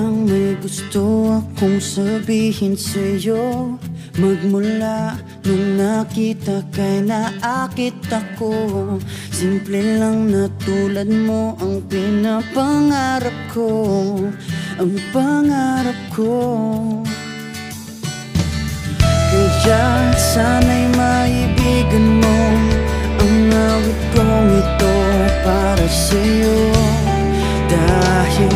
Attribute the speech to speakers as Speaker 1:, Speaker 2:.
Speaker 1: lang may gusto akong sabihin sa'yo. Magmula nung nakita kay naakit ako. Simple lang na tulad mo ang pinapangarap ko. Ang pangarap ko. Kaya sana'y maibigan mo ang awit kong ito para sa'yo. Dahil